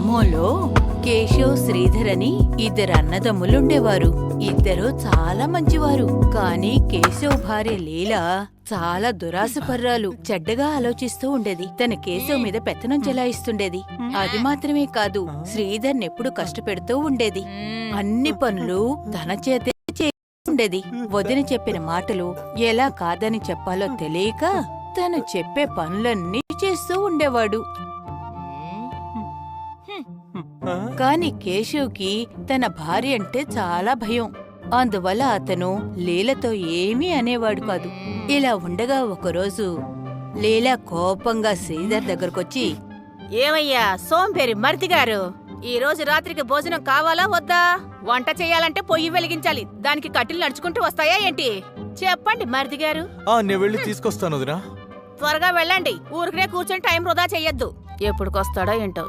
గ్రామంలో కేశవ్, శ్రీధర్ అని ఇద్దరు అన్నదమ్ములుండేవారు. ఇద్దరు చాలా మంచివారు. కానీ కేశవ్ భార్య లీలా చాలా దురాశపర్రాలు. చెడ్డగా ఆలోచిస్తూ ఉండేది. తన కేశవ్ మీద పెత్తనం చెలాయిస్తుండేది. అది మాత్రమే కాదు, శ్రీధర్ ఎప్పుడు కష్టపెడుతూ ఉండేది. అన్ని పనులు తన చేతే ఉండేది. వదిన చెప్పిన మాటలు ఎలా కాదని చెప్పాలో తెలియక తను చెప్పే పనులన్నీ చేస్తూ ఉండేవాడు. కాని కేశవ్కి తన భార్య అంటే చాలా భయం. అందువల్ల అతను లీలతో ఏమీ అనేవాడు కాదు. ఇలా ఉండగా ఒకరోజు లీలా కోపంగా శ్రీధర్ దగ్గరకొచ్చి, ఏమయ్యా సోంపేరి మరిదిగారు, ఈ రోజు రాత్రికి భోజనం కావాలా వద్దా? వంట చేయాలంటే పొయ్యి వెలిగించాలి. దానికి కట్టెలు నడుచుకుంటూ వస్తాయా ఏంటి? చెప్పండి మరిదిగారు. నేను వెళ్ళి తీసుకొస్తాను వదినా. త్వరగా వెళ్ళండి. ఊరికనే కూర్చొని టైం వృధా చెయ్యొద్దు. ఎప్పుడుకొస్తాడో ఏంటో.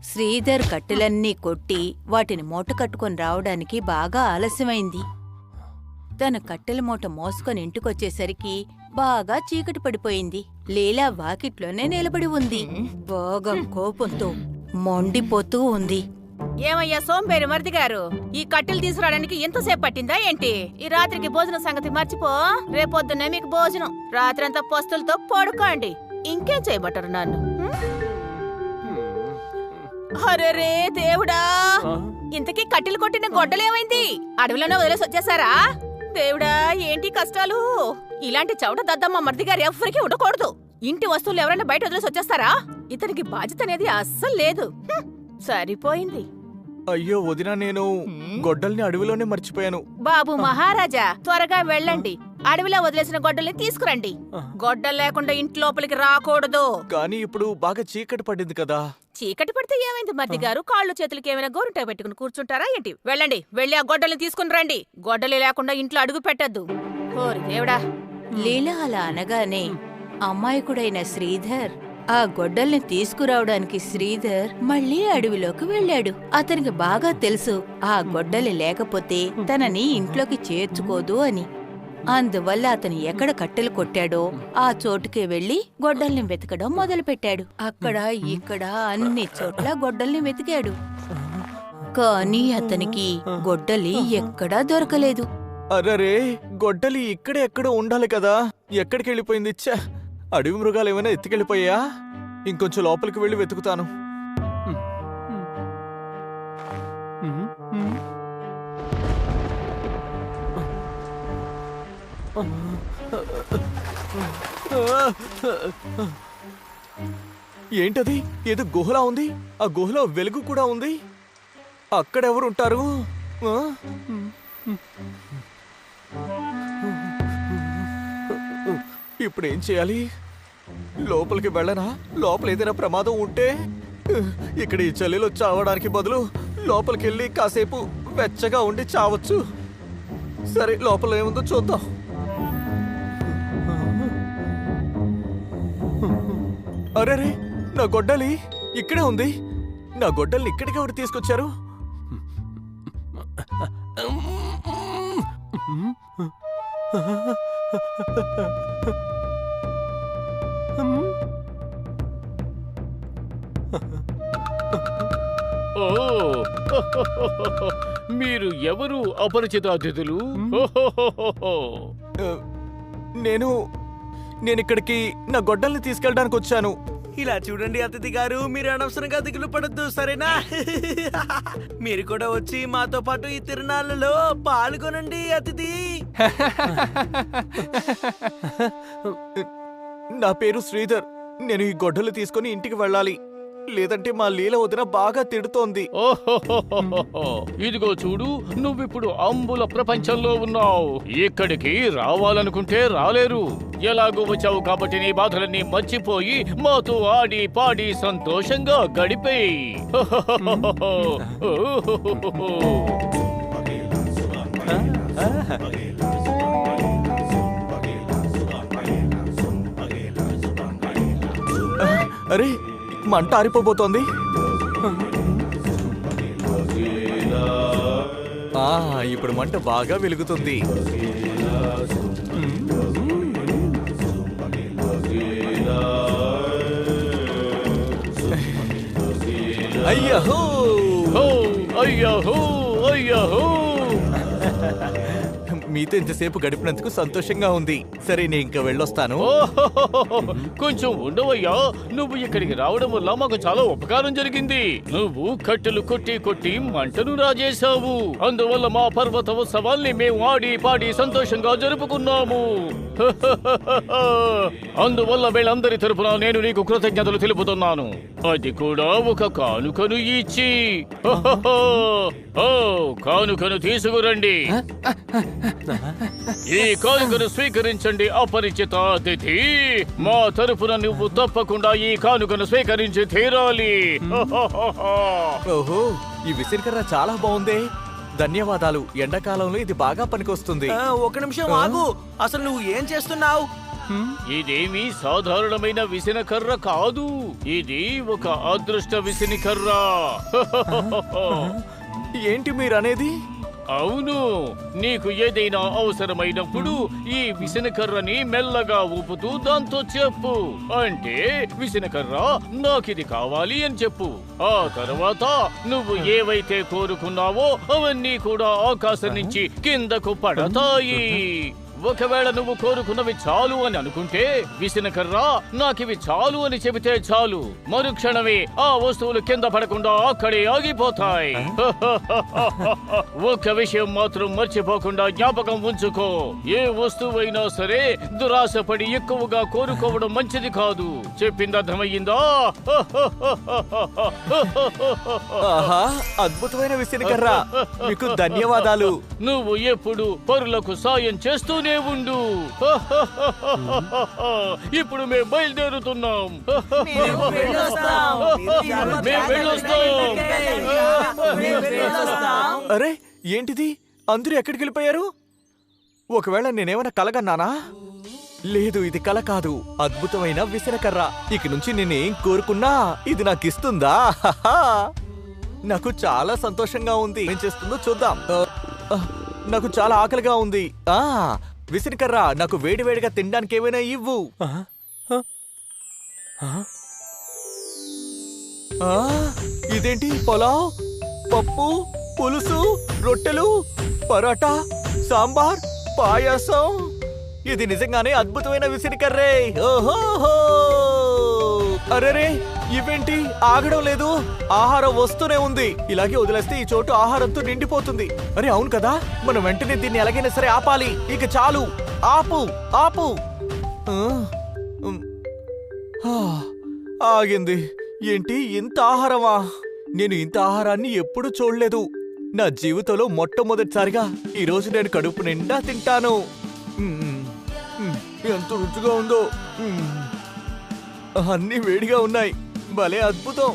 శ్రీధర్ కట్టెలన్నీ కొట్టి వాటిని మూట కట్టుకొని రావడానికి బాగా ఆలస్యమైంది. తన కట్టెల మూట మోసుకొని ఇంటికొచ్చేసరికి బాగా చీకటి పడిపోయింది. లీలా వాకిట్లోనే నిలబడి ఉంది. బాగా కోపంతో మొండిపోతూ ఉంది. ఏమయ్యా సోంపేరి మరిదిగారు, ఈ కట్టెలు తీసుకురావడానికి ఎంతసేపు పట్టిందా ఏంటి? ఈ రాత్రికి భోజనం సంగతి మర్చిపో. రేపొద్దున్నే మీకు భోజనం. రాత్రంతా పస్తులతో పడుకోండి. ఇంకేం చేయబట్టరు నన్ను? అరే దేవుడా, ఇంతకీ కట్టెలు కొట్టిన గొడ్డలేమైంది? అడవిలోనే వదిలేసి వచ్చేసారా? దేవుడా, ఏంటి కష్టాలు? ఇలాంటి చౌట దద్దమ్మ మరిదిగారు ఎవ్వరికీ ఉండకూడదు. ఇంటి వస్తువులు ఎవరైనా బయట వదిలేసి వచ్చేస్తారా? ఇతనికి బాధ్యత అనేది అస్సలు లేదు. సరిపోయింది. అయ్యో వదినా, నేను గొడ్డల్ని అడవిలోనే మర్చిపోయాను. బాబు మహారాజా, త్వరగా వెళ్ళండి. అడవిలో వదిలేసిన గొడ్డల్ని తీసుకురండి. గొడ్డలు లేకుండా ఇంటి లోపలికి రాకూడదు. కానీ ఇప్పుడు బాగా చీకటి పడింది కదా. చీకటి పడితే ఏమైంది మరిదిగారు? కాళ్ళు చేతులకి ఏమైనా గోరుంట పెట్టుకుని కూర్చుంటారా ఏంటి? వెళ్ళండి, వెళ్ళి ఆ గొడ్డల్ని తీసుకుని రండి. గొడ్డలి లేకుండా ఇంట్లో అడుగు పెట్టద్దు. ఓరి దేవుడా. లీలా అలా అనగానే అమాయకుడైన శ్రీధర్ ఆ గొడ్డల్ని తీసుకురావడానికి శ్రీధర్ మళ్లీ అడవిలోకి వెళ్ళాడు. అతనికి బాగా తెలుసు ఆ గొడ్డలి లేకపోతే తనని ఇంట్లోకి చేర్చుకోదు అని. అందువల్ల అతను ఎక్కడ కట్టెలు కొట్టాడో ఆ చోటుకే వెళ్లి గొడ్డల్ని వెతకడం మొదలుపెట్టాడు. అక్కడ ఇక్కడ అన్ని చోట్ల గొడ్డల్ని వెతికాడు. కానీ అతనికి గొడ్డలి ఎక్కడా దొరకలేదు. అరరే, గొడ్డలి ఇక్కడే ఎక్కడో ఉండాలి కదా. ఎక్కడికి వెళ్ళిపోయింది? ఛ! అడవి మృగాలు ఏమైనా ఎత్తుకెళ్ళిపోయా? ఇంకొంచెం లోపలికి వెళ్ళి వెతుకుతాను. ఏంటది? ఏదో గుహలా ఉంది. ఆ గుహలో వెలుగు కూడా ఉంది. అక్కడెవరుంటారు? ఇప్పుడేం చేయాలి? లోపలికి వెళ్ళనా? లోపల ఏదైనా ప్రమాదం ఉంటే ఇక్కడ ఈ చలిలో చావడానికి బదులు లోపలికి వెళ్ళి కాసేపు వెచ్చగా ఉండి చావచ్చు. సరే, లోపల ఏముందో చూద్దాం. అరేరే, నా గొడ్డలి ఇక్కడే ఉంది. నా గొడ్డల్ని ఇక్కడికి ఎవరు తీసుకొచ్చారు? ఓ, మీరు ఎవరు అపరిచిత అతిథులు? నేను ఇక్కడికి నా గొడ్డల్ని తీసుకెళ్ళడానికి వచ్చాను. ఇలా చూడండి అతిథి గారు, మీరు అనవసరంగా దిగులు పడద్దు, సరేనా? మీరు కూడా వచ్చి మాతో పాటు ఈ తిరునాళ్ళలో పాల్గొనండి అతిథి. నా పేరు శ్రీధర్. నేను ఈ గొడ్డలు తీసుకుని ఇంటికి వెళ్ళాలి, లేదంటే మా లీల వదిన బాగా తిడుతోంది. ఇదిగో చూడు, నువ్విప్పుడు అంబుల ప్రపంచంలో ఉన్నావు. ఇక్కడికి రావాలనుకుంటే రాలేరు. ఎలాగో వచ్చావు కాబట్టి నీ బాధలన్నీ మర్చిపోయి మాతో ఆడి పాడి సంతోషంగా గడిపేయి. అరే, మంట ఆరిపోబోతోంది. ఇప్పుడు మంట బాగా వెలుగుతుంది. అయ్యహో హో అయ్యహో అయ్యహో. మీతో ఇంతసేపు గడిపినందుకు సంతోషంగా ఉంది. సరే నేను ఇంకా వెళ్ళొస్తాను. ఓహోహోహో, కొంచెం ఉండవయ్యా. నువ్వు ఇక్కడికి రావడం వల్ల మాకు చాలా ఉపకారం జరిగింది. నువ్వు కట్టెలు కొట్టి కొట్టి మంటను రాజేశావు. అందువల్ల మా పర్వత ఉత్సవాల్ని మేము ఆడి పాడి సంతోషంగా జరుపుకున్నాము. అందువల్ల వీళ్ళందరి తరపున నేను నీకు కృతజ్ఞతలు తెలుపుతున్నాను. అది కూడా ఒక కానుకను ఇచ్చి. ఓ కానుకను తీసుకురండి. ఈ కానుకను స్వీకరించండి అపరిచిత అతిథి. మా తరపున నువ్వు తప్పకుండా ఈ కానుకను స్వీకరించి తీరాలి. ఓహో, ఈ విసిరికర్ర చాలా బాగుందే. ధన్యవాదాలు. ఎండాకాలంలో ఇది బాగా పనికొస్తుంది. ఒక నిమిషం ఆగు. అసలు నువ్వు ఏం చేస్తున్నావు? ఇదేమీ సాధారణమైన విసనకర్ర కాదు. ఇది ఒక అదృష్ట విసనకర్ర. ఏంటి మీరనేది? అవును, నీకు ఏదైనా అవసరమైనప్పుడు ఈ విసనకర్రని మెల్లగా ఊపుతూ దాంతో చెప్పు. అంటే విసనకర్ర నాకిది కావాలి అని చెప్పు. ఆ తర్వాత నువ్వు ఏవైతే కోరుకున్నావో అవన్నీ కూడా ఆకాశం నుంచి కిందకు పడతాయి. ఒకవేళ నువ్వు కోరుకున్నవి చాలు అని అనుకుంటే విసనకర్ర నాకివి చాలు అని చెబితే చాలు, మరుక్షణమే ఆ వస్తువులు కింద పడకుండా అక్కడే ఆగిపోతాయి. ఒక్క విషయం మాత్రం మర్చిపోకుండా జ్ఞాపకం ఉంచుకో. ఏ వస్తువైనా సరే దురాశపడి ఎక్కువగా కోరుకోవడం మంచిది కాదు. చెప్పింది అర్థమయ్యిందా? ఆహా, అద్భుతమైన విసిరికర్ర. మీకు ధన్యవాదాలు. నువ్వు ఎప్పుడు పరులకు సాయం చేస్తూనే ఉండు. ఇప్పుడు మేము బయలుదేరుతున్నాం. మేము వెళ్ళొస్తాం. అరే ఏంటిది? అందరూ ఎక్కడికి వెళ్ళిపోయారు? ఒకవేళ నేనేమైనా కలగన్నానా? లేదు, ఇది కల కాదు. అద్భుతమైన విసనకర్ర. ఇక నుంచి నేనేం కోరుకున్నా ఇది నాకు ఇస్తుందా? నాకు చాలా సంతోషంగా ఉంది. ఏం చేస్తుందో చూద్దాం. నాకు చాలా ఆకలిగా ఉంది. విసనకర్ర, నాకు వేడివేడిగా తినడానికి ఏమైనా ఇవ్వు. ఇదేంటి? పులావ్, పప్పు, పులుసు, రొట్టెలు, పరోటా, సాంబార్, పాయసం. ఇది నిజంగానే అద్భుతమైన విసిరికర్రే. ఓహోహో! అరేరే, ఇవేంటి ఆగడం లేదు? ఆహారం వస్తూనే ఉంది. ఇలాగే వదిలేస్తే ఈ చోటు ఆహారంతో నిండిపోతుంది. అరే అవును కదా, మనం వెంటనే దీన్ని ఎలాగైనా సరే ఆపాలి. ఇక చాలు, ఆపు ఆపు. ఆగింది. ఏంటి ఇంత ఆహారమా? నేను ఇంత ఆహారాన్ని ఎప్పుడూ చూడలేదు. నా జీవితంలో మొట్టమొదటిసారిగా ఈరోజు నేను కడుపు నిండా తింటాను. ఎంత రుచిగా ఉందో. అన్నీ వేడిగా ఉన్నాయి. భలే అద్భుతం.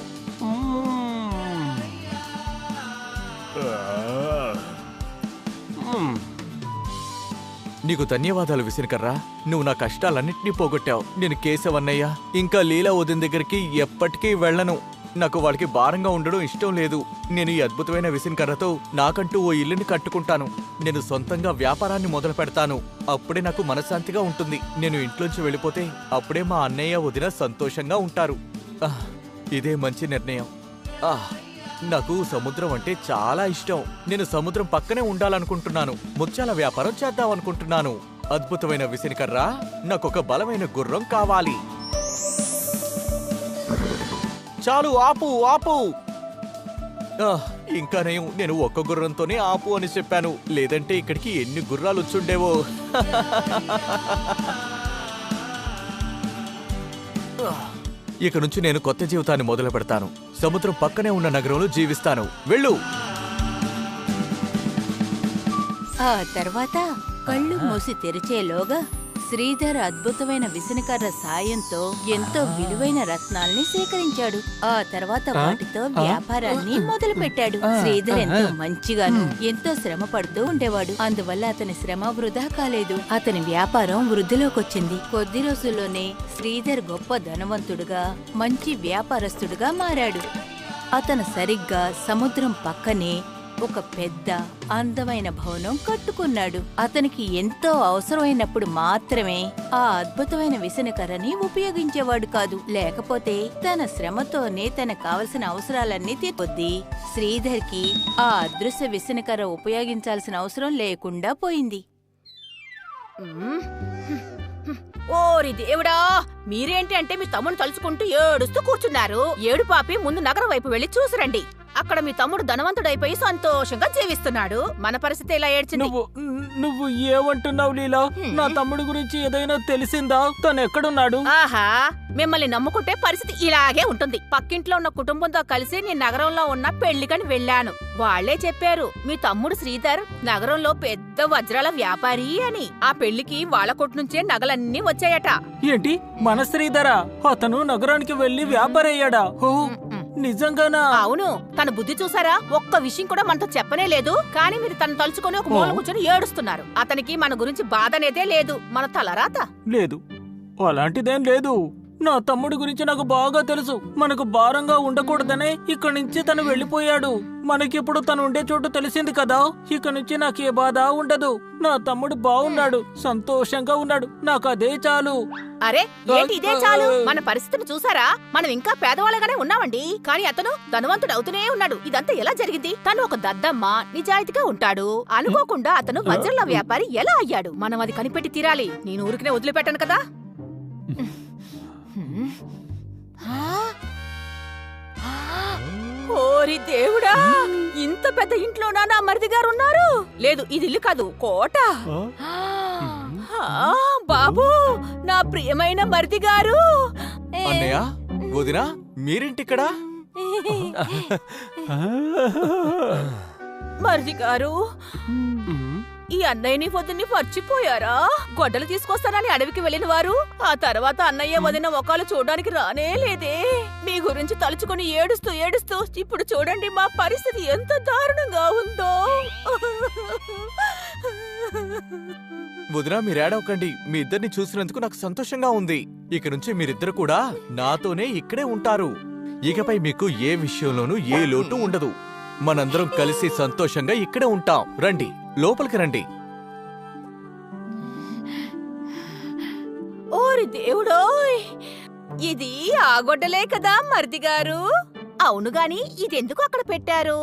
నీకు ధన్యవాదాలు విసిరికర్రా. నువ్వు నా కష్టాలన్నింటినీ పోగొట్టావు. నేను కేశవన్నయ్య ఇంకా లీలా వదిన దగ్గరికి ఎప్పటికీ వెళ్ళను. నాకు వాళ్ళకి భారంగా ఉండడం ఇష్టం లేదు. నేను ఈ అద్భుతమైన విసిరికర్రతో నాకంటూ ఓ ఇల్లుని కట్టుకుంటాను. నేను సొంతంగా వ్యాపారాన్ని మొదలు పెడతాను. అప్పుడే నాకు మనశ్శాంతిగా ఉంటుంది. నేను ఇంట్లోంచి వెళ్ళిపోతే అప్పుడే మా అన్నయ్య వదిన సంతోషంగా ఉంటారు. ఇదే మంచి నిర్ణయం. నాకు సముద్రం అంటే చాలా ఇష్టం. నేను సముద్రం పక్కనే ఉండాలనుకుంటున్నాను. ముత్యాల వ్యాపారం చేద్దామనుకుంటున్నాను. అద్భుతమైన విసిరికర్ర, నాకొక బలమైన గుర్రం కావాలి. చాలు, ఆపు ఆపు. ఇంకా నేను ఒక్క గుర్రంతోనే ఆపు అని చెప్పాను. లేదంటే ఇక్కడికి ఎన్ని గుర్రాలు వచ్చుండేవో. ఇక నుంచి నేను కొత్త జీవితాన్ని మొదలు పెడతాను. సముద్రం పక్కనే ఉన్న నగరంలో జీవిస్తాను. వెళ్ళు. ఆ తర్వాత కళ్ళు మూసి తెరిచేలోగా శ్రీధర్ అద్భుతమైన విసనకర్ర సాయంతో ఎంతో విలువైన రత్నాల్ని సేకరించాడు. ఆ తర్వాత వాటితో వ్యాపారాన్ని మొదలు పెట్టాడు. శ్రీధర్ ఎంతో మంచిగాను ఎంతో శ్రమ పడుతూ ఉండేవాడు. అందువల్ల అతని శ్రమ వృధా కాలేదు. అతని వ్యాపారం వృద్ధిలోకొచ్చింది. కొద్ది రోజుల్లోనే శ్రీధర్ గొప్ప ధనవంతుడుగా మంచి వ్యాపారస్తుడుగా మారాడు. అతను సరిగ్గా సముద్రం పక్కనే ఒక పెద్ద అందమైన భవనం కట్టుకున్నాడు. అతనికి ఎంతో అవసరమైనప్పుడు మాత్రమే ఆ అద్భుతమైన విసనకర్రని ఉపయోగించేవాడు కాదు. లేకపోతే తన శ్రమతోనే తనకు కావలసిన అవసరాలన్నీ తీర్చొద్ది శ్రీధర్కి ఆ అదృశ్య విసనకర్ర ఉపయోగించాల్సిన అవసరం లేకుండా పోయింది. ఓరి దేవుడా, మీరేంటి అంటే మీ తమ్ముడు తలుచుకుంటూ ఏడుస్తూ కూర్చున్నారు. ఏడు పాపి ముందు నగరం వైపు వెళ్లి చూసిరండి. అక్కడ మీ తమ్ముడు ధనవంతుడైపోయి సంతోషంగా జీవిస్తున్నాడు. మన పరిస్థితి ఇలా ఏడ్చింది. నువ్వు ఏమంటున్నావు లీలా? నా తమ్ముడు గురించి ఏదైనా తెలిసిందా? తను ఎక్కడున్నాడు? ఆహా, మిమ్మల్ని నమ్ముకుంటే పరిస్థితి ఇలాగే ఉంటుంది. పక్కింట్లో ఉన్న కుటుంబంతో కలిసి నేను నగరంలో ఉన్న పెళ్లికని వెళ్ళాను. వాళ్లే చెప్పారు మీ తమ్ముడు శ్రీధర్ నగరంలో పెద్ద వజ్రాల వ్యాపారి అని. ఆ పెళ్లికి వాళ్ళ కొట్టు నుంచే నగలన్నీ వచ్చాయట. ఏంటి, మన శ్రీధరా? అతను నగరానికి వెళ్లి వ్యాపారి అయ్యాడా? ఓ, నిజంగానా? అవును, తన బుద్ధి చూసారా? ఒక్క విషయం కూడా మనతో చెప్పనే లేదు. కానీ మీరు తను తలుచుకొని ఒక మూల కూర్చొని ఏడుస్తున్నారు. అతనికి మన గురించి బాధ అనేదే లేదు. మన తలరాత లేదు, అలాంటిదేం లేదు. నా తమ్ముడి గురించి నాకు బాగా తెలుసు. మనకు భారంగా ఉండకూడదనే ఇక్కడి నుంచి తను వెళ్లిపోయాడు. మనకిప్పుడు తను ఉండే చోటు తెలిసింది కదా. ఇక నుంచి నాకు ఏ బాధ ఉండదు. నా తమ్ముడు బాగున్నాడు, సంతోషంగా ఉన్నాడు. నాకు అదే చాలు. అరే ఏంటి ఇదే చాలు? మన పరిస్థితిని చూసారా? మనం ఇంకా పేదవాళ్ళగానే ఉన్నామండి. కానీ అతను ధనవంతుడు అవుతూనే ఉన్నాడు. ఇదంతా ఎలా జరిగింది? తను ఒక దద్దమ్మ, నిజాయితీగా ఉంటాడు. అనుకోకుండా అతను వజ్రాల వ్యాపారి ఎలా అయ్యాడు? మనం అది కనిపెట్టి తీరాలి. నేను ఊరికినే వదిలిపెట్టాను కదా. ఓరి దేవుడా, ఇంత పెద్ద ఇంట్లోనా నా మరిది గారు ఉన్నారు? లేదు, ఇది ఇల్లు కాదు, కోట. బాబు, నా ప్రియమైన మరిది గారు. అన్నయ్య, వదినా, మీరేంటిక్కడ? మరిది గారు, ఈ అన్నయ్యని వదిని మర్చిపోయారా? గొడ్డలు తీసుకొస్తానని అడవికి వెళ్ళిన వారు ఆ తర్వాత అన్నయ్య వదిన ఒకళ్ళు చూడడానికి రానే లేదే. మీ గురించి తలుచుకుని ఏడుస్తూ ఏడుస్తూ ఇప్పుడు చూడండి మా పరిస్థితి ఎంత దారుణంగా ఉందో. వదినా, మీరేడవకండి. మీ ఇద్దరిని చూసినందుకు నాకు సంతోషంగా ఉంది. ఇక నుంచి మీరిద్దరు కూడా నాతోనే ఇక్కడే ఉంటారు. ఇకపై మీకు ఏ విషయంలోనూ ఏ లోటు ఉండదు. మనందరం కలిసి సంతోషంగా ఇక్కడే ఉంటాం. రండి, లోపలికి రండి. ఓరి దేవుడోయ్, ఇది ఆ గొడ్డలే కదా మరిది గారు? అవును గాని ఇదెందుకు అక్కడ పెట్టారు?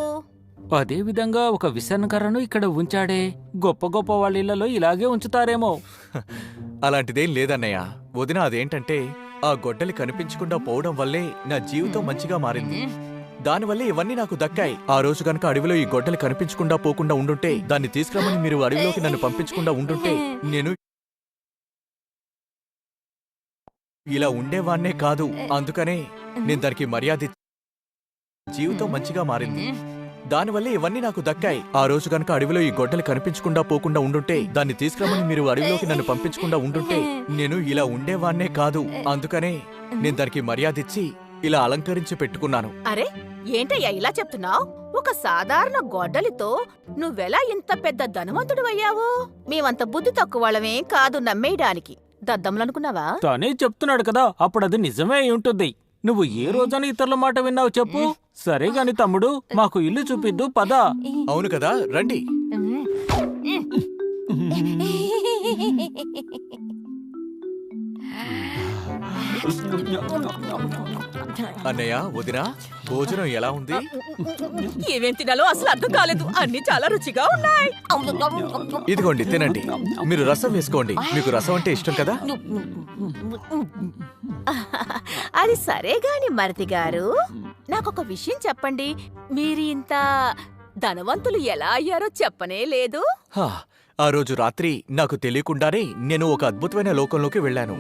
అదే విధంగా ఒక విసనకర్రను ఇక్కడ ఉంచాడే. గొప్ప గొప్ప వాళ్ళ ఇళ్లలో ఇలాగే ఉంచుతారేమో. అలాంటిదేం లేదన్నయ్య. వదిన, అదేంటంటే ఆ గొడ్డలి కనిపించకుండా పోవడం వల్లే నా జీవితం మంచిగా మారింది. దానివల్లే ఇవన్నీ నాకు దక్కాయి. ఆ రోజు కనుక అడవిలో ఈ గొడ్డలి కనిపించకుండా పోకుండా ఉండుంటే, దాన్ని తీసుకురమ్మని మీరు అడవిలోకి నన్ను పంపించకుండా ఉండుంటే నేను ఇలా ఉండేవాన్నే కాదు. అందుకనే నేను దానికి మర్యాద. జీవితం మంచిగా మారింది. దానివల్లే ఇవన్నీ నాకు దక్కాయి. ఆ రోజు కనుక అడవిలో ఈ గొడ్డలి కనిపించకుండా పోకుండా ఉండుంటే, దాన్ని తీసుకురమ్మని మీరు అడవిలోకి నన్ను పంపించకుండా ఉండుంటే నేను ఇలా ఉండేవాన్నే కాదు. అందుకనే నేను దానికి మర్యాదిచ్చి ఇలా అలంకరించి పెట్టుకున్నాను. అరే ఏంటయ్యా ఇలా చెప్తున్నావు? ఒక సాధారణ గొడ్డలితో నువ్వెలా ఇంత పెద్ద ధనవంతుడు అయ్యావు? మేమంత బుద్ధి తక్కువ వాళ్ళమే కాదు నమ్మేయడానికి. దద్దమ్మలనుకున్నావా? తానే చెప్తున్నాడు కదా, అప్పుడది నిజమే అయి ఉంటుంది. నువ్వు ఏ రోజని ఇతరుల మాట విన్నావు చెప్పు. సరే గాని తమ్ముడు, మాకు ఇల్లు చూపిద్దు, పద. అవును కదా, రండి. అన్నయ్య, వదినా, భోజనం ఎలా ఉంది? ఏమేం తినాలో అసలు అర్థం కాలేదు. అన్ని చాలా రుచిగా ఉన్నాయి. ఇదిగోండి, తినండి. మీరు రసం వేసుకోండి. మీకు రసం అంటే ఇష్టం కదా. అది సరే గాని మరిది గారు, నాకొక విషయం చెప్పండి. మీరు ఇంత ధనవంతులు ఎలా అయ్యారో చెప్పనే లేదు. ఆ రోజు రాత్రి నాకు తెలియకుండానే నేను ఒక అద్భుతమైన లోకంలోకి వెళ్ళాను.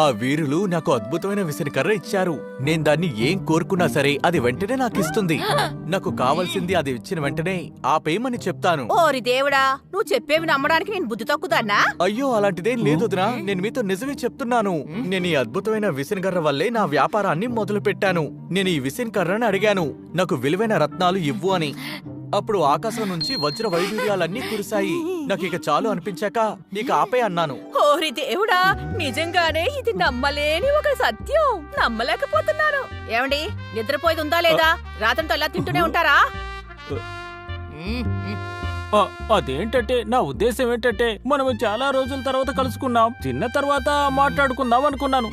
ఆ వీరులు నాకు అద్భుతమైన విసనకర్ర ఇచ్చారు. నేను దాన్ని ఏం కోరుకున్నా సరే అది వెంటనే నాకు ఇస్తుంది. నాకు కావాల్సింది అది ఇచ్చిన వెంటనే ఆపేయమని చెప్తాను. ఓరి దేవుడా, నువ్వు చెప్పేవి నమ్మడానికి నేను బుద్ధి తక్కుదాన్నా? అయ్యో, అలాంటిదేం లేదు వదినా. నేను మీతో నిజమే చెప్తున్నాను. నేను ఈ అద్భుతమైన విసనకర్ర వల్లే నా వ్యాపారాన్ని మొదలు పెట్టాను. నేను ఈ విసనకర్రని అడిగాను, నాకు విలువైన రత్నాలు ఇవ్వు అని. అప్పుడు ఆకాశం నుంచి వజ్ర వైడూర్యాలన్నీ కురిశాయి. నాకు ఇక చాలు అనిపించాక ఇక ఆపే అన్నాను. ఓరి దేవుడా, నిజంగానే ఇది నమ్మలేని ఒక సత్యం. నమ్మలేకపోతున్నాను. ఏమండి, నిద్రపోయేది ఉందా లేదా? రాత్రంతా ఎలా తింటూనే ఉంటారా? అదేంటంటే నా ఉద్దేశం ఏంటంటే మనం చాలా రోజుల తర్వాత కలుసుకున్నాం, తిన్న తర్వాత మాట్లాడుకుందాం అనుకున్నాను.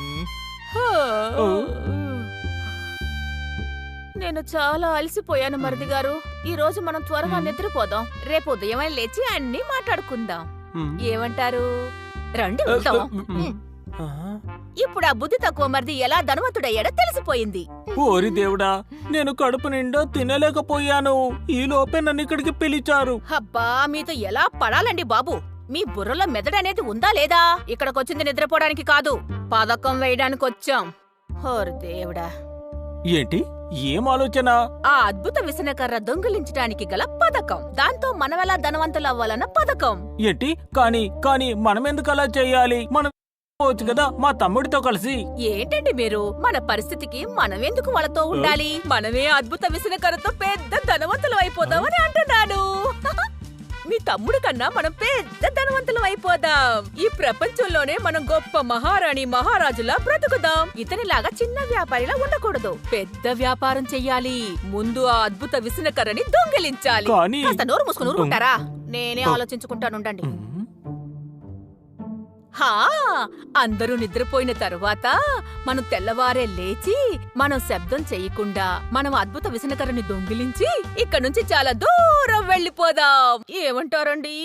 నేను చాలా అలసిపోయాను మరిది గారు. ఈ రోజు మనం త్వరగా నిద్రపోదాం. రేపు ఉదయమే లేచి అన్ని మాట్లాడుకుందాం. ఏమంటారు? రండి వెళ్దాం. ఇప్పుడు ఆ బుద్ధి తక్కువ మరిది ఎలా ధనవంతుడయ్యాడో తెలిసిపోయింది. ఓరి దేవుడా, నేను కడుపు నిండా తినలేకపోయాను. ఈ లోపే నన్ను ఇక్కడికి పిలిచారు. అబ్బా, మీతో ఎలా పడాలండి బాబు? మీ బుర్రలో మెదడనేది ఉందా లేదా? ఇక్కడికొచ్చింది నిద్రపోవడానికి కాదు, పథకం వేయడానికి వచ్చాం. ఓరి దేవుడా. ఏంటి? ఏం ఆలోచన? ఆ అద్భుత విసనకర్ర దొంగిలించడానికి గల పథకం, దాంతో మనమెలా ధనవంతులవ్వాలన్న పథకం. ఏంటి? కానీ మనమెందుకు అలా చెయ్యాలి? మనం పోవచ్చు కదా మా తమ్ముడితో కలిసి. ఏంటండి మీరు? మన పరిస్థితికి మనమెందుకు వాళ్ళతో ఉండాలి? మనమే అద్భుత విసనకర్రతో పెద్ద ధనవంతులు అయిపోదామని అంటున్నాను. మీ తమ్ముడు కన్నా మనం పెద్ద ధనవంతులు అయిపోదాం. ఈ ప్రపంచంలోనే మనం గొప్ప మహారాణి మహారాజులా బ్రతుకుదాం. ఇతనిలాగా చిన్న వ్యాపారిలా ఉండకూడదు, పెద్ద వ్యాపారం చెయ్యాలి. ముందు ఆ అద్భుత విసనకర్రని దొంగిలించాలి. కాస్త నోరు మూసుకుని ఊరుకుంటారా? నేనే ఆలోచించుకుంటానుండండి. అందరూ నిద్రపోయిన తరువాత మనం తెల్లవారే లేచి మనం శబ్దం చెయ్యకుండా మనం అద్భుత విసనకర్రని దొంగిలించి ఇక్కడ నుంచి చాలా దూరం వెళ్ళిపోదాం. ఏమంటారండి?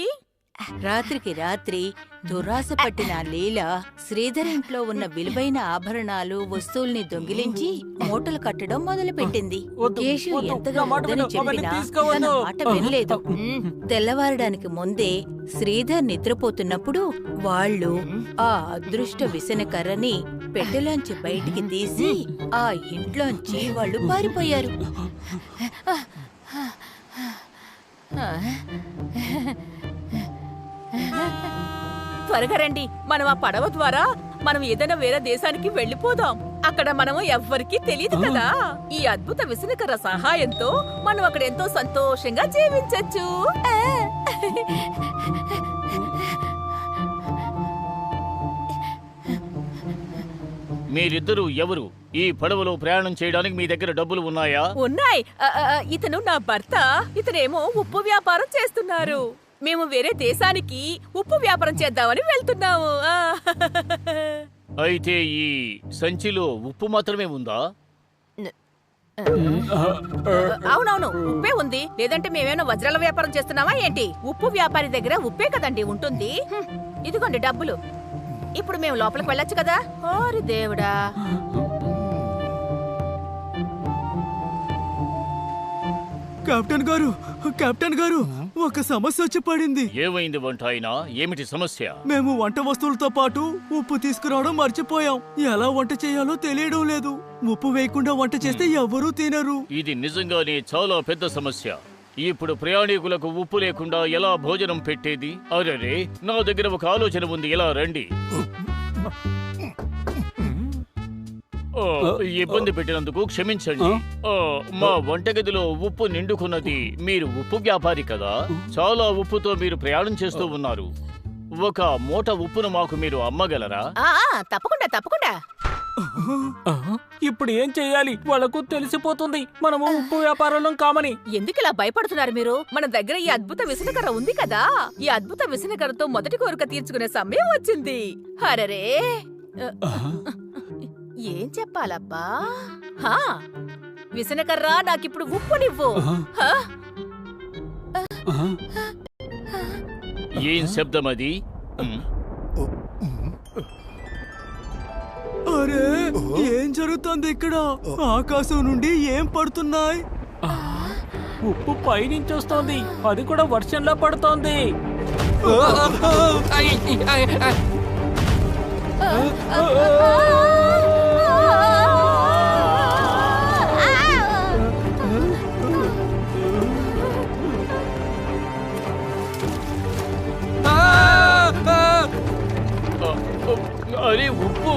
రాత్రికి రాత్రి దురాశ పట్టిన లీల శ్రీధర్ ఇంట్లో ఉన్న విలువైన ఆభరణాలు వస్తువుల్ని దొంగిలించి మూటలు కట్టడం మొదలుపెట్టింది. కేశు ఎంతగా వద్దని చెప్పినా తన మాట వినలేదు. తెల్లవారడానికి ముందే శ్రీధర్ నిద్రపోతున్నప్పుడు వాళ్ళు ఆ అదృష్ట విసనకర్రని పెట్టెలోంచి బయటికి తీసి ఆ ఇంట్లోంచి వాళ్ళు పారిపోయారు. త్వరగా రండి, మనం ఆ పడవ ద్వారా మనం ఏదైనా వేరే దేశానికి వెళ్ళిపోదాం. అక్కడ మనము ఎవ్వరికీ తెలియదు కదా. ఈ అద్భుత విసనకర్ర సహాయంతో మనం అక్కడ ఎంతో సంతోషంగా జీవించొచ్చు. మీరిద్దరూ ఎవరు? ఈ పడవలో ప్రయాణం చేయడానికి మీ దగ్గర డబ్బులు ఉన్నాయా? ఉన్నాయి. ఇతను నా భర్త. ఇతనేమో ఉప్పు వ్యాపారం చేస్తున్నారు. మేము వేరే దేశానికి ఉప్పు వ్యాపారం చేద్దామని వెళ్తున్నాము. అయితే ఈ సంచిలో ఉప్పు మాత్రమే ఉందా? అవునవును, ఉప్పే ఉంది. లేదంటే మేమేమైనా వజ్రాల వ్యాపారం చేస్తున్నావా ఏంటి? ఉప్పు వ్యాపారి దగ్గర ఉప్పే కదండి ఉంటుంది. ఇదిగోండి డబ్బులు. ఇప్పుడు మేము లోపలికి వెళ్ళొచ్చు కదా. ఓరి దేవుడా. కెప్టెన్ గారు ఒక సమస్య వచ్చి పడింది. ఏమైంది వంటాయినా? ఏమిటి సమస్య? మేము వంట వస్తువులతో పాటు ఉప్పు తీసుకురావడం మర్చిపోయాం. ఎలా వంట చేయాలో తెలియడం లేదు. ఉప్పు వేయకుండా వంట చేస్తే ఎవరూ తినరు. ఇది నిజంగానే చాలా పెద్ద సమస్య. ఇప్పుడు ప్రయాణికులకు ఉప్పు లేకుండా ఎలా భోజనం పెట్టేది? అరే, నా దగ్గర ఒక ఆలోచన ఉంది. ఎలా రండి. ఇబ్బంది పెట్టినందుకు క్షమించండి. మా వంటగదిలో ఉప్పు నిండుకున్నది. మీరు ఉప్పు వ్యాపారి కదా, చాలా ఉప్పుతో మీరు ప్రయాణం చేస్తూ ఉన్నారు. ఒక మూట ఉప్పును మాకు మీరు అమ్మగలరా? తప్పకుండా తప్పకుండా. ఇప్పుడు ఏం చెయ్యాలి? వాళ్ళకు తెలిసిపోతుంది మనము ఉప్పు వ్యాపారంలో కామని. ఎందుకు ఇలా భయపడుతున్నారు మీరు? మన దగ్గర ఈ అద్భుత విసనకర్ర ఉంది కదా. ఈ అద్భుత విసనకర్రతో మొదటి కోరిక తీర్చుకునే సమయం వచ్చింది. అరరే, ఏం చెప్పాలబ్బా? విసనకర్ర, నాకిప్పుడు ఉప్పునివ్వు. ఏం శబ్దం అది? అరే, ఏం జరుగుతుంది ఇక్కడ? ఆకాశం నుండి ఏం పడుతున్నాయి? ఉప్పు పైనుంచి వస్తోంది, అది కూడా వర్షంలో పడుతోంది. అరే, ఉప్పు!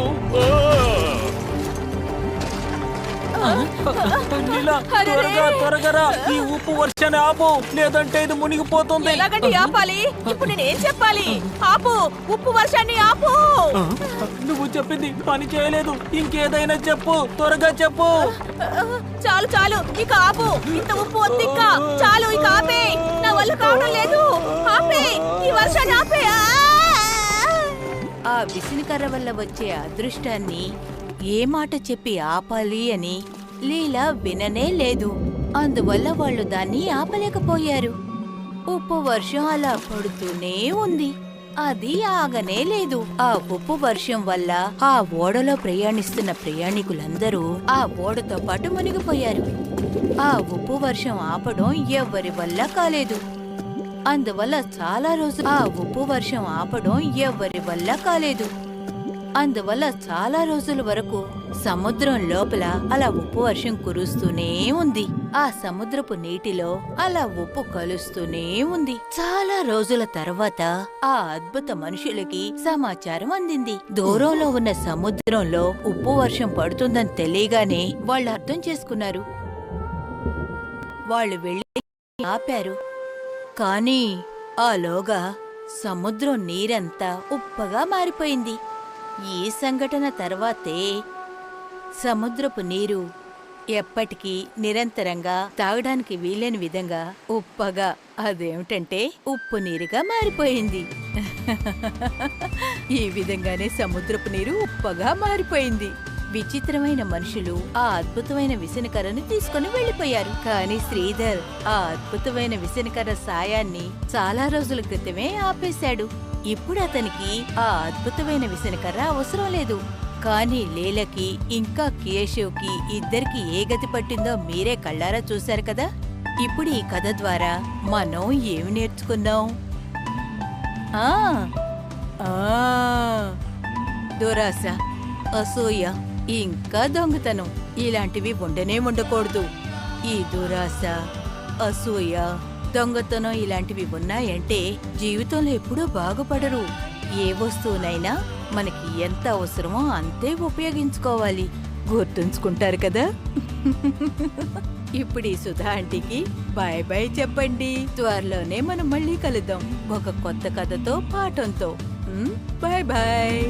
నీలా త్వరగా త్వరగా రా. ఈ ఉప్పు వర్షాన్ని ఆపు, లేదంటే ఇది మునిగిపోతుంది. ఎలాగంటే ఆపాలి? ఇప్పుడు నేనేం చెప్పాలి? ఆపు, ఉప్పు వర్షాన్ని ఆపు. నువ్వు చెప్పింది పని చేయలేదు, ఇంకేదైనా చెప్పు, త్వరగా చెప్పు. చాలు చాలు, ఇక ఆపు. ఇంత ఉప్పు వద్దు ఇక. చాలు, ఇక ఆపే. నా వల్ల కావడం లేదు. ఆపే, ఈ వర్షాన్ని ఆపే. ఆ విసినికర్ర వల్ల వచ్చే అదృష్టాన్ని ఏ మాట చెప్పి ఆపాలి అని లీలా విననే లేదు. అందువల్ల వాళ్ళు దాన్ని ఆపలేకపోయారు. ఉప్పు వర్షం అలా పడుతూనే ఉంది. అది ఆగనే లేదు. ఆ ఉప్పు వర్షం వల్ల ఆ ఓడలో ప్రయాణిస్తున్న ప్రయాణికులందరూ ఆ ఓడతో పాటు మునిగిపోయారు. ఆ ఉప్పు వర్షం ఆపడం ఎవ్వరి వల్ల కాలేదు. అందువల్ల చాలా రోజులు ఆ ఉప్పు వర్షం ఆపడం ఎవ్వరి వల్ల కాలేదు. అందువల్ల చాలా రోజుల వరకు సముద్రం లోపల అలా ఉప్పు వర్షం కురుస్తూనే ఉంది. ఆ సముద్రపు నీటిలో అలా ఉప్పు కలుస్తూనే ఉంది. చాలా రోజుల తర్వాత ఆ అద్భుత మనుషులకి సమాచారం అందింది. దూరంలో ఉన్న సముద్రంలో ఉప్పు వర్షం పడుతుందని తెలియగానే వాళ్ళు అర్థం చేసుకున్నారు. వాళ్ళు వెళ్ళి ఆపారు. కానీ ఆలోగా సముద్రం నీరంతా ఉప్పగా మారిపోయింది. ఈ సంఘటన తర్వాతే సముద్రపు నీరు ఎప్పటికీ నిరంతరంగా తాగడానికి వీలేని విధంగా ఉప్పగా, అదేమిటంటే ఉప్పు నీరుగా మారిపోయింది. ఈ విధంగానే సముద్రపు నీరు ఉప్పగా మారిపోయింది. విచిత్రమైన మనుషులు ఆ అద్భుతమైన విసనకర్రను తీసుకుని వెళ్లిపోయారు. కానీ శ్రీధర్ ఆ అద్భుతమైన విసనకర్ర సాయాన్ని చాలా రోజుల క్రితమే ఆపేశాడు. ఇప్పుడు అతనికి ఆ అద్భుతమైన విసనకర్ర అవసరం లేదు. కానీ లీలకి ఇంకా కేశవ్కి ఇద్దరికి ఏ గతి పట్టిందో మీరే కళ్ళారా చూశారు కదా. ఇప్పుడు ఈ కథ ద్వారా మనం ఏమి నేర్చుకున్నాం? దురాశ, అసూయ, ఇంకా దొంగతనం ఇలాంటివి ఉండకూడదు. ఈ దురాశ, అసూయ, దొంగతనం ఇలాంటివి ఉన్నాయంటే జీవితంలో ఎప్పుడూ బాగుపడరు. ఏ వస్తువునైనా మనకి ఎంత అవసరమో అంతే ఉపయోగించుకోవాలి. గుర్తుంచుకుంటారు కదా. ఇప్పుడు ఈ సుధా ఆంటీకి బాయ్ బాయ్ చెప్పండి. త్వరలోనే మనం మళ్ళీ కలుద్దాం ఒక కొత్త కథతో, పాఠంతో. Bye bye.